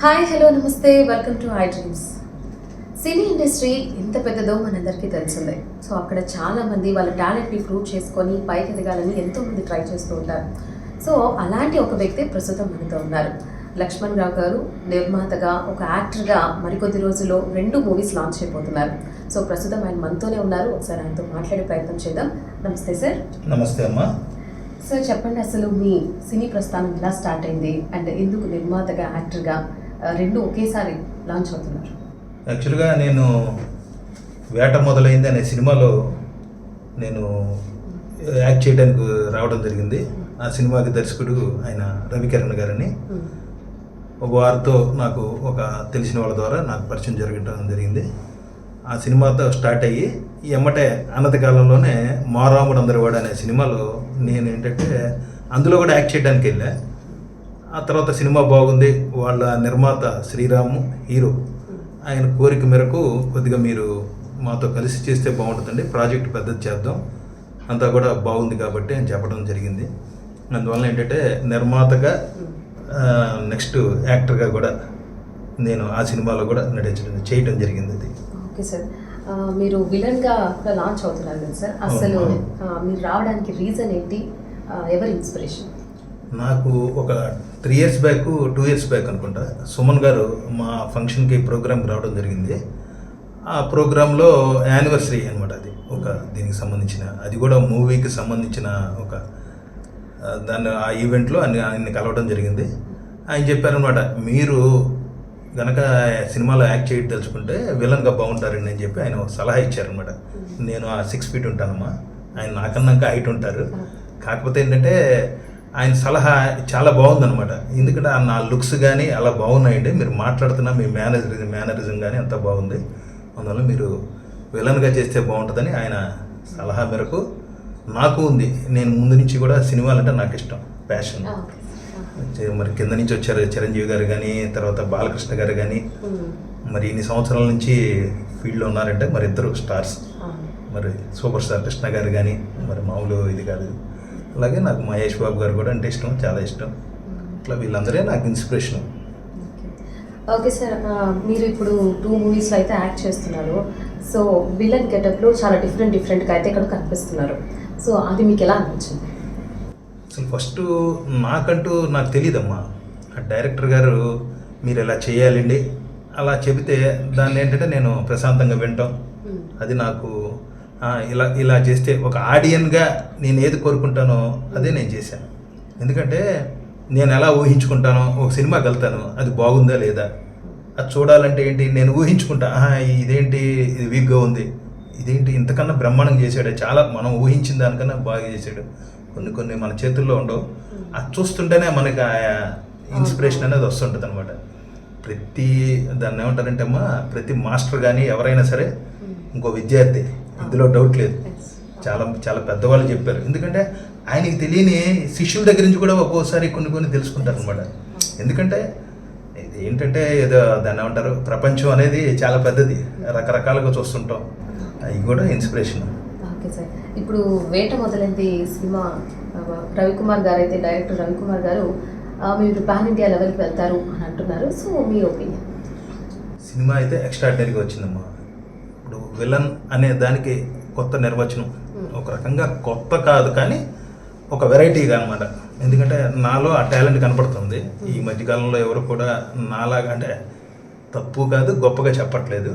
Hi hello నమస్తే welcome to I dreams. Cine industry ఎంత పెద్దదో మనందరికీ తెలిసిందే. సో అక్కడ చాలామంది వాళ్ళ టాలెంట్ని ప్రూవ్ చేసుకొని పైకి ఎదగాలని ఎంతోమంది ట్రై చేస్తూ ఉంటారు. సో అలాంటి ఒక వ్యక్తి ప్రస్తుతం మనతో ఉన్నారు. లక్ష్మణ్ రావు గారు నిర్మాతగా, ఒక యాక్టర్గా మరికొద్ది రోజుల్లో 2 మూవీస్ లాంచ్ అయిపోతున్నారు. సో ప్రస్తుతం ఆయన మనతోనే ఉన్నారు. ఒకసారి ఆయనతో మాట్లాడే ప్రయత్నం చేద్దాం. నమస్తే సార్. నమస్తే అమ్మా. సార్ చెప్పండి, అసలు మీ సినీ ప్రస్థానం ఎలా స్టార్ట్ అయింది అండ్ ఎందుకు నిర్మాతగా, యాక్టర్గా 2 ఒకేసారి లాంచ్ అవుతున్నారు? యాక్చువల్గా నేను వేట మొదలైంది అనే సినిమాలో నేను యాక్ట్ చేయడానికి రావడం జరిగింది. ఆ సినిమాకి దర్శకుడు ఆయన రవికిరణ్ గారని. వారితో నాకు ఒక తెలిసిన వాళ్ళ ద్వారా నాకు పరిచయం జరగడం జరిగింది. ఆ సినిమాతో స్టార్ట్ అయ్యి ఎమ్మటే అన్నతి కాలంలోనే మారాముడు అందరివాడు అనే సినిమాలో నేను ఏంటంటే అందులో కూడా యాక్ట్ చేయడానికి వెళ్ళా. ఆ తర్వాత సినిమా బాగుంది. వాళ్ళ నిర్మాత శ్రీరాము హీరో, ఆయన కోరిక మేరకు కొద్దిగా మీరు మాతో కలిసి చేస్తే బాగుంటుందండి, ప్రాజెక్ట్ పెద్దది చేద్దాం, అంతా కూడా బాగుంది కాబట్టి అని చెప్పడం జరిగింది. అందువల్ల ఏంటంటే నిర్మాతగా నెక్స్ట్ యాక్టర్గా కూడా నేను ఆ సినిమాలో కూడా చేయడం జరిగింది. అది ఓకే సార్. మీరు విలన్గా కూడా లాంచ్ అవుతున్నారు కదా సార్, అసలు మీరు రావడానికి రీజన్ ఏంటి? ఎవరి ఇన్స్పిరేషన్? నాకు ఒక 3 years బ్యాక్, 2 years బ్యాక్ అనుకుంటా, సుమన్ గారు మా ఫంక్షన్కి ప్రోగ్రామ్కి రావడం జరిగింది. ఆ ప్రోగ్రాంలో యానివర్సరీ అనమాట, అది ఒక దీనికి సంబంధించిన, అది కూడా మూవీకి సంబంధించిన ఒక దాన్ని ఆ ఈవెంట్లో ఆయన్ని కలవడం జరిగింది. ఆయన చెప్పారనమాట, మీరు గనక సినిమాలో యాక్ట్ చేయడం తెలుసుకుంటే విలన్గా బాగుంటారండి అని చెప్పి ఆయన ఒక సలహా ఇచ్చారనమాట. నేను ఆ 6 feet ఉంటానమ్మా, ఆయన నాకన్నాక హైట్ ఉంటారు. కాకపోతే ఏంటంటే ఆయన సలహా చాలా బాగుందనమాట. ఎందుకంటే నా లుక్స్ కానీ అలా బాగున్నాయండి, మీరు మాట్లాడుతున్నా మీ మేనరిజం కానీ అంతా బాగుంది, అందువల్ల మీరు విలన్గా చేస్తే బాగుంటుందని ఆయన సలహా మేరకు నాకు ఉంది. నేను ముందు నుంచి కూడా సినిమాలు అంటే నాకు ఇష్టం, ప్యాషన్. మరి కింద నుంచి వచ్చారు చిరంజీవి గారు కానీ, తర్వాత బాలకృష్ణ గారు కానీ, మరి ఇన్ని సంవత్సరాల నుంచి ఫీల్డ్లో ఉన్నారంటే మరి ఇద్దరు స్టార్స్, మరి సూపర్ స్టార్ కృష్ణ గారు కానీ మరి మామూలు ఇది కాదు. అలాగే నాకు మహేష్ బాబు గారు కూడా అంటే ఇష్టం, చాలా ఇష్టం. ఇట్లా వీళ్ళందరే నాకు ఇన్స్పిరేషన్. ఓకే సార్, మీరు ఇప్పుడు 2 మూవీస్లో అయితే యాక్ట్ చేస్తున్నారు. సో విలన్ గెటప్లో చాలా డిఫరెంట్గా అయితే ఇక్కడ కనిపిస్తున్నారు. సో అది మీకు ఎలా అనిపించింది? అసలు ఫస్ట్ నాకు తెలియదమ్మా. ఆ డైరెక్టర్ గారు మీరు ఇలా చేయాలండి అలా చెబితే దాన్ని ఏంటంటే నేను ప్రశాంతంగా వింటాం. అది నాకు ఇలా చేస్తే ఒక ఆడియన్గా నేను ఏది కోరుకుంటానో అదే నేను చేశాను. ఎందుకంటే నేను ఎలా ఊహించుకుంటానో ఒక సినిమాకి వెళ్తాను, అది బాగుందా లేదా అది చూడాలంటే ఏంటి, నేను ఊహించుకుంటా, ఇదేంటి ఇది వీక్గా ఉంది, ఇదేంటి ఇంతకన్నా బ్రహ్మాండంగా చేశాడు, చాలా మనం ఊహించిన దానికన్నా బాగా చేశాడు. కొన్ని మన చేతుల్లో ఉండవు, అది చూస్తుంటేనే మనకి ఆ ఇన్స్పిరేషన్ అనేది వస్తుంటుంది అనమాట. దాన్ని ఏమంటారంటే అమ్మా, ప్రతి మాస్టర్ కానీ ఎవరైనా సరే ఇంకో విద్యార్థి, ఇందులో డౌట్ లేదు. చాలా చాలా పెద్దవాళ్ళు చెప్పారు. ఎందుకంటే ఆయనకి తెలియని శిష్యుల దగ్గర నుంచి కూడా ఒక్కోసారి కొన్ని తెలుసుకుంటారు అనమాట. ఎందుకంటే ఇది ఏంటంటే ఏదో దాన్ని ఏమంటారు, ప్రపంచం అనేది చాలా పెద్దది, రకరకాలుగా చూస్తుంటాం, అవి కూడా ఇన్స్పిరేషన్. ఓకే సార్, ఇప్పుడు వేట మొదలైంది సినిమా, రవికుమార్ గారు అయితే, డైరెక్టర్ రవికుమార్ గారు మీరు పాన్ ఇండియా లెవెల్కి వెళ్తారు అని అంటున్నారు. సో మీ ఒపీనియన్? సినిమా అయితే ఎక్స్ట్రాడినరీగా వచ్చిందమ్మా. ఇప్పుడు విలన్ అనే దానికి కొత్త నిర్వచనం, ఒక రకంగా కొత్త కాదు కానీ ఒక వెరైటీగా అనమాట. ఎందుకంటే నాలో ఆ టాలెంట్ కనపడుతుంది. ఈ మధ్యకాలంలో ఎవరు కూడా నాలాగా, అంటే తప్పు కాదు గొప్పగా చెప్పట్లేదు,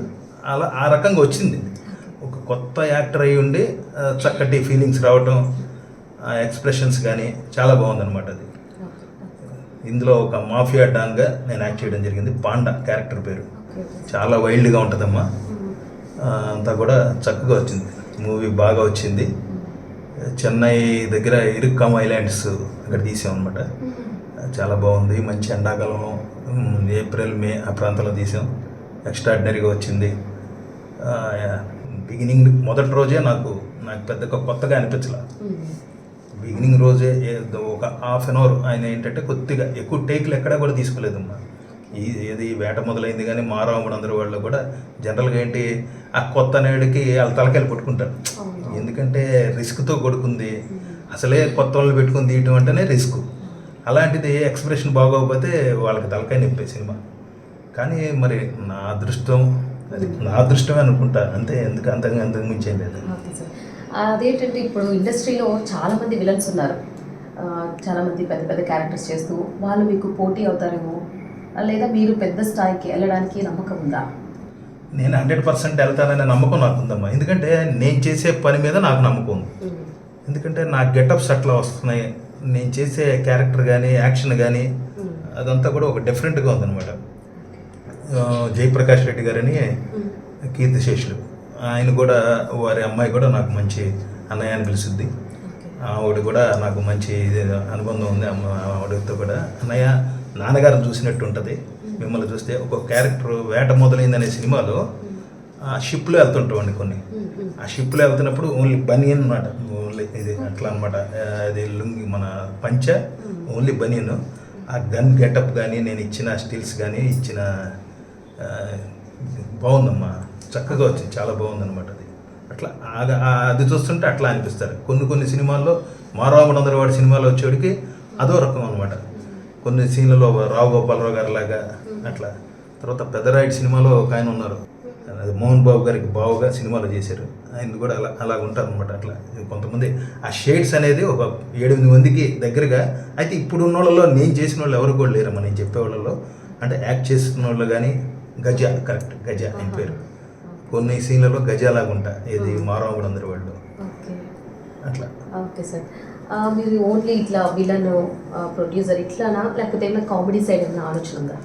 అలా ఆ రకంగా వచ్చింది. ఒక కొత్త యాక్టర్ అయి ఉండి చక్కటి ఫీలింగ్స్ రావటం, ఎక్స్ప్రెషన్స్ కానీ చాలా బాగుందన్నమాట. అది ఇందులో ఒక మాఫియా డాన్గా నేను యాక్ట్ చేయడం జరిగింది. పాండా క్యారెక్టర్ పేరు, చాలా వైల్డ్గా ఉంటుందమ్మా. అంతా కూడా చక్కగా వచ్చింది, మూవీ బాగా వచ్చింది. చెన్నై దగ్గర ఇరుక్కమ్ ఐలాండ్స్ అక్కడ తీసామన్నమాట. చాలా బాగుంది, మంచి ఎండాకాలం ఏప్రిల్ మే ఆ ప్రాంతంలో తీసాం. ఎక్స్ట్రాడినరీగా వచ్చింది. బిగినింగ్ మొదటి రోజే నాకు పెద్దగా కొత్తగా అనిపించలే. బిగినింగ్ రోజే ఒక 1/2 hour ఆయన ఏంటంటే కొద్దిగా ఎక్కువ టేకులు ఎక్కడా కూడా తీసుకోలేదమ్మా. ఏది వేట మొదలైంది కానీ మారాముడు అందరి వాళ్ళు కూడా జనరల్గా ఏంటి, ఆ కొత్త నేడికి వాళ్ళ తలకాయలు పట్టుకుంటారు. ఎందుకంటే రిస్క్తో కొడుకుంది, అసలే కొత్త వాళ్ళని పెట్టుకుని తీయటం అంటేనే రిస్క్. అలాంటిది ఎక్స్ప్రెషన్ బాగోకపోతే వాళ్ళకి తలకాయ నొప్పే సినిమా. కానీ మరి నా అదృష్టం అది నా అదృష్టమే అనుకుంటా అంతే, ఎందుకు అంతకు మించి ఏం లేదు. Okay sir. అదేంటంటే ఇప్పుడు ఇండస్ట్రీలో చాలామంది విలన్స్ ఉన్నారు, చాలామంది పెద్ద పెద్ద క్యారెక్టర్స్ చేస్తూ, వాళ్ళు మీకు పోటీ అవుతారేమో, లేదా మీరు పెద్ద స్థాయికి వెళ్ళడానికి నమ్మకం ఉందా? నేను 100% వెళ్తాననే నమ్మకం నాకు ఉందమ్మా. ఎందుకంటే నేను చేసే పని మీద నాకు నమ్మకం ఉంది. ఎందుకంటే నా గెటప్స్ అట్లా వస్తున్నాయి, నేను చేసే క్యారెక్టర్ కానీ యాక్షన్ కానీ అదంతా కూడా ఒక డిఫరెంట్గా ఉందన్నమాట. జయప్రకాష్ రెడ్డి గారని కీర్తిశేషులు, ఆయన కూడా వారి అమ్మాయి కూడా నాకు మంచి అన్నయ్య అని పిలుస్తుంది. ఆవిడ కూడా నాకు మంచి అనుబంధం ఉంది. ఆవిడతో కూడా అన్నయ్య నాన్నగారిని చూసినట్టు ఉంటుంది మిమ్మల్ని చూస్తే. ఒక క్యారెక్టర్ వేట మొదలైందనే సినిమాలో ఆ షిప్లో వెళ్తుంటామండి కొన్ని. ఆ షిప్లో వెళ్తున్నప్పుడు ఓన్లీ బనియన్ అనమాట, ఓన్లీ ఇది అట్లా అనమాట. అది లుంగి మన పంచ ఓన్లీ బనియన్. ఆ గన్ గెటప్ కానీ నేను ఇచ్చిన స్టిల్స్ కానీ ఇచ్చిన బాగుందమ్మా, చక్కగా వచ్చింది, చాలా బాగుందన్నమాట. అది అట్లా అది చూస్తుంటే అట్లా అనిపిస్తారు. కొన్ని సినిమాల్లో మారామనందరి వాడి సినిమాలో వచ్చేవాడికి అదో రకం అనమాట. కొన్ని సీన్లలో రావు గోపాలరావు గారి లాగా అట్లా. తర్వాత పెద్దరాయుడు సినిమాలో ఒక ఆయన ఉన్నారు, అది మోహన్ బాబు గారికి బావుగా సినిమాలో చేశారు, ఆయన కూడా అలాగ ఉంటారు అనమాట. అట్లా కొంతమంది ఆ షేడ్స్ అనేది ఒక 7-8 మందికి దగ్గరగా. అయితే ఇప్పుడు ఉన్న వాళ్ళలో నేను చేసిన వాళ్ళు ఎవరు కూడా లేరమ్మా, నేను చెప్పే వాళ్ళలో. అంటే యాక్ట్ చేస్తున్న వాళ్ళు కానీ గజ, కరెక్ట్ గజ ఆయన పేరు. కొన్ని సీన్లలో గజలాగా ఉంటా, ఏది మారాముడు అందరి వాళ్ళు అట్లా. Okay sir. మీరు ఓన్లీ ఇట్లా విలన్ ప్రొడ్యూసర్ ఇట్లానా, లేకపోతే ఏమైనా కామెడీ సైడ్ ఏమైనా ఆలోచన ఉందా?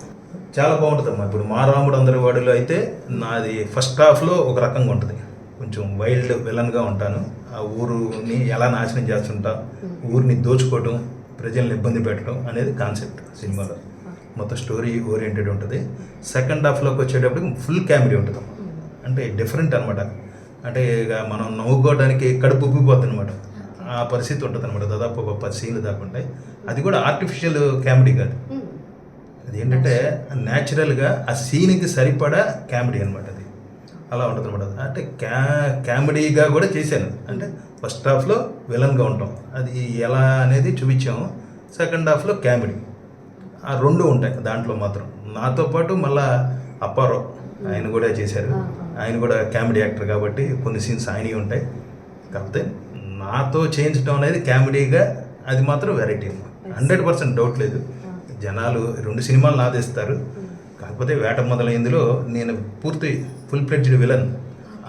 చాలా బాగుంటుందమ్మా. ఇప్పుడు మారాముడు అందరి వాడిలో అయితే నాది ఫస్ట్ హాఫ్లో ఒక రకంగా ఉంటుంది, కొంచెం వైల్డ్ విలన్గా ఉంటాను. ఆ ఊరుని ఎలా నాశనం చేస్తుంటా, ఊరిని దోచుకోవడం, ప్రజల్ని ఇబ్బంది పెట్టడం అనేది కాన్సెప్ట్ సినిమాలో. మొత్తం స్టోరీ ఓరియంటెడ్ ఉంటుంది. సెకండ్ హాఫ్లోకి వచ్చేటప్పటికి ఫుల్ కామెడీ ఉంటుంది, అంటే డిఫరెంట్ అనమాట. అంటే ఇక మనం నవ్వుకోవడానికి కడుపు ఉబ్బిపోతుంది అనమాట, ఆ పరిస్థితి ఉంటుంది అనమాట. దాదాపు ఒక 10 సీన్లు దాకా ఉంటాయి. అది కూడా ఆర్టిఫిషియల్ కామెడీ కాదు, అది ఏంటంటే న్యాచురల్గా ఆ సీన్కి సరిపడా కామెడీ అనమాట. అది అలా ఉంటుంది అనమాట. అంటే కామెడీగా కూడా చేశాను. అంటే ఫస్ట్ హాఫ్లో విలన్గా ఉంటాం, అది ఎలా అనేది చూపించాము. సెకండ్ హాఫ్లో కామెడీ, ఆ 2 ఉంటాయి దాంట్లో మాత్రం. నాతో పాటు మళ్ళా అప్పారావు ఆయన కూడా చేశారు, ఆయన కూడా కామెడీ యాక్టర్ కాబట్టి కొన్ని సీన్స్ ఆయనవి ఉంటాయి. కాకపోతే నాతో చేయించడం అనేది కామెడీగా అది మాత్రం వెరైటీ, 100% డౌట్ లేదు. జనాలు 2 సినిమాలు నాదేస్తారు. కాకపోతే వేట మొదలైందిలో నేను పూర్తి ఫుల్ ఫ్లెడ్జ్డ్ విలన్,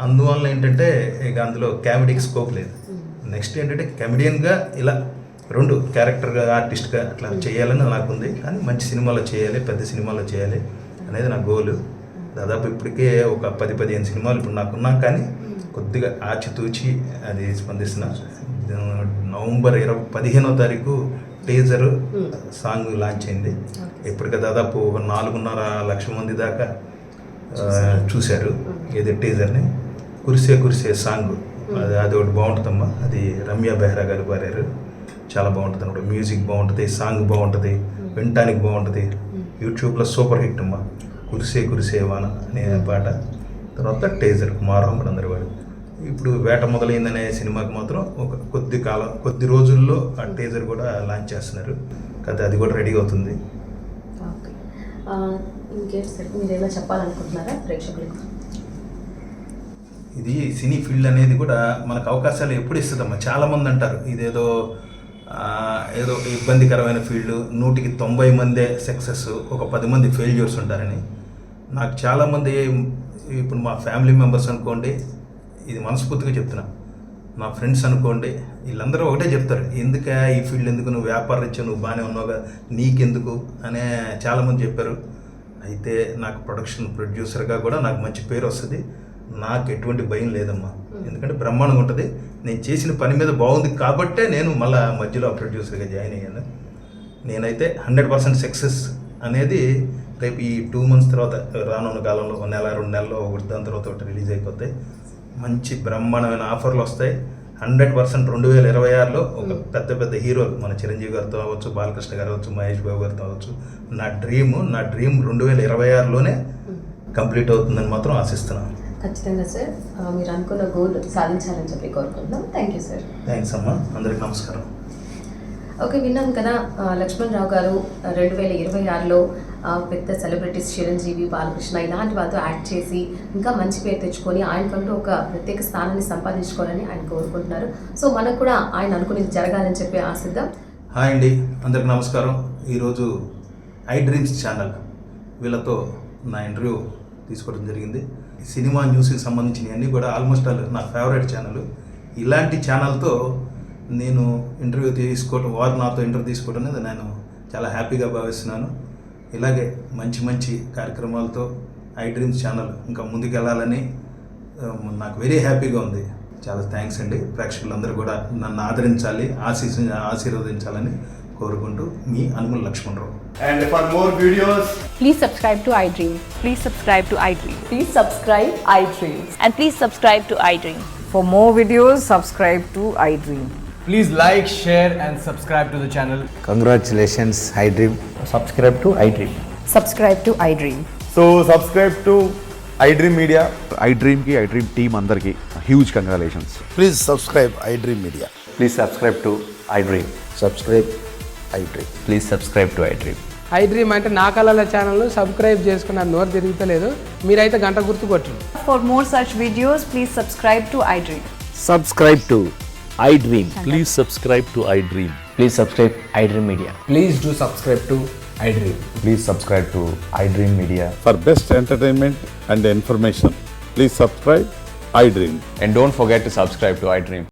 అందువల్ల ఏంటంటే ఇక అందులో కామెడీకి స్కోప్ లేదు. నెక్స్ట్ ఏంటంటే కమెడియన్గా ఇలా 2 క్యారెక్టర్గా ఆర్టిస్ట్గా అట్లా చేయాలని నాకు ఉంది. కానీ మంచి సినిమాలో చేయాలి, పెద్ద సినిమాలో చేయాలి అనేది నా గోలు. దాదాపు ఇప్పటికే ఒక 10-15 సినిమాలు ఇప్పుడు నాకున్నా, కానీ కొద్దిగా ఆచితూచి అది స్పందిస్తున్నా. నవంబర్ 15వ తారీఖు టీజర్ సాంగ్ లాంచ్ అయింది. ఇప్పటికే దాదాపు ఒక 4.5 లక్షల మంది దాకా చూశారు ఇది టీజర్ని. కురిసే కురిసే సాంగ్ అది ఒకటి బాగుంటుందమ్మా. అది రమ్య బెహ్రా గారు పాడారు, చాలా బాగుంటుంది అనమాట. మ్యూజిక్ బాగుంటుంది, సాంగ్ బాగుంటుంది, వినటానికి బాగుంటుంది. యూట్యూబ్లో సూపర్ హిట్ అమ్మా, కురిసే కురిసే వాన అనే పాట. తర్వాత టీజర్ మారాముడు అందరి వాడు. ఇప్పుడు వేట మొదలైందనే సినిమాకి మాత్రం ఒక కొద్ది రోజుల్లో ఆ టీజర్ కూడా లాంచ్ చేస్తున్నారు కదా, అది కూడా రెడీ అవుతుంది. ఓకే, ఇంకేంటి సార్ మీరు ఏమైనా చెప్పాలనుకుంటున్నారా ప్రేక్షకులకు? ఇది సినీ ఫీల్డ్ అనేది కూడా మనకు అవకాశాలు ఎప్పుడు ఇస్తుందమ్మా. చాలామంది అంటారు ఇదేదో ఏదో ఇబ్బందికరమైన ఫీల్డ్, 100కి 90 మందే సక్సెస్, ఒక 10 మంది ఫెయిల్యూర్స్ ఉంటారని. నాకు చాలామంది ఇప్పుడు మా ఫ్యామిలీ మెంబర్స్ అనుకోండి, ఇది మనస్ఫూర్తిగా చెప్తున్నా, నా ఫ్రెండ్స్ అనుకోండి, వీళ్ళందరూ ఒకటే చెప్తారు, ఎందుకే ఈ ఫీల్డ్ ఎందుకు, నువ్వు వ్యాపారం ఇచ్చావు, నువ్వు బాగానే ఉన్నావుగా, నీకెందుకు అనే చాలామంది చెప్పారు. అయితే నాకు ప్రొడ్యూసర్గా కూడా నాకు మంచి పేరు వస్తుంది, నాకు ఎటువంటి భయం లేదమ్మా. ఎందుకంటే బ్రహ్మాండంగా ఉంటుంది. నేను చేసిన పని మీద బాగుంది కాబట్టే నేను మళ్ళీ మధ్యలో ప్రొడ్యూసర్గా జాయిన్ అయ్యాను. నేనైతే 100% సక్సెస్ అనేది రేపు ఈ 2 months తర్వాత రానున్న కాలంలో 1-2 నెలల్లో దాని తర్వాత ఒకటి రిలీజ్ అయిపోతాయి. మంచి బ్రహ్మాండమైన ఆఫర్లు వస్తాయి. 100% 2026లో ఒక పెద్ద హీరోలు, మన చిరంజీవి గారితో అవ్వచ్చు, బాలకృష్ణ గారు అవ్వచ్చు, మహేష్ బాబు గారితో అవ్వచ్చు. నా డ్రీమ్ 2026లోనే కంప్లీట్ అవుతుందని మాత్రం ఆశిస్తున్నాను. ఖచ్చితంగా సార్, మీరు అనుకున్న గోల్ సాధించాలని చెప్పి కోరుకుంటున్నాం. Thank you sir. థ్యాంక్స్ అమ్మా, అందరికీ నమస్కారం. ఓకే, విన్నాం కదా లక్ష్మణ్ రావు గారు 2026లో పెద్ద సెలబ్రిటీస్ చిరంజీవి, బాలకృష్ణ ఇలాంటి వాళ్ళతో యాక్ట్ చేసి ఇంకా మంచి పేరు తెచ్చుకొని ఆయనకంటూ ఒక ప్రత్యేక స్థానాన్ని సంపాదించుకోవాలని ఆయన కోరుకుంటున్నారు. సో మనకు కూడా ఆయన అనుకునేది జరగాలని చెప్పి ఆశిద్దాం. హాయ్ అండి, అందరికి నమస్కారం. ఈరోజు ఐ డ్రీమ్స్ ఛానల్ వీళ్ళతో నా ఇంటర్వ్యూ తీసుకోవడం జరిగింది. సినిమా న్యూస్కి సంబంధించినవన్నీ కూడా ఆల్మోస్ట్ ఆల్ నా ఫేవరెట్ ఛానల్. ఇలాంటి ఛానల్తో నేను ఇంటర్వ్యూ తీసుకోవడం, వారు నాతో ఇంటర్వ్యూ తీసుకోవడం అనేది నేను చాలా హ్యాపీగా భావిస్తున్నాను. ఇలాగే మంచి మంచి కార్యక్రమాలతో ఐ డ్రీమ్స్ ఛానల్ ఇంకా ముందుకెళ్ళాలని నాకు వెరీ హ్యాపీగా ఉంది. చాలా థ్యాంక్స్ అండి. ప్రేక్షకులందరూ కూడా నన్ను ఆదరించాలి, ఆశీర్వదించాలని కోరుకుంటూ మీ అనుమల్ Lakshmanarao. And for more videos, Please subscribe to iDream. Please subscribe to iDream. Please subscribe iDream. And please subscribe to iDream. For more videos, subscribe to iDream. please like, share and subscribe to the channel. Congratulations, iDream. Subscribe to iDream. Subscribe to iDream. So subscribe to iDream Media. iDream ki iDream team andarki huge congratulations. Please subscribe iDream Media. Please subscribe to iDream. Subscribe iDream. Please subscribe to iDream. iDream అంటే నా కళల channel subscribe చేసుకున్న నోరు తిరుగుతలేదు, మీరైతే గంట గుర్తు కొట్టండి. For more such videos, please subscribe to iDream. Subscribe to iDream. Please subscribe to iDream. Please subscribe iDream Media. Please do subscribe to iDream. Please subscribe to iDream Media. For best entertainment and information, please subscribe iDream. And don't forget to subscribe to iDream.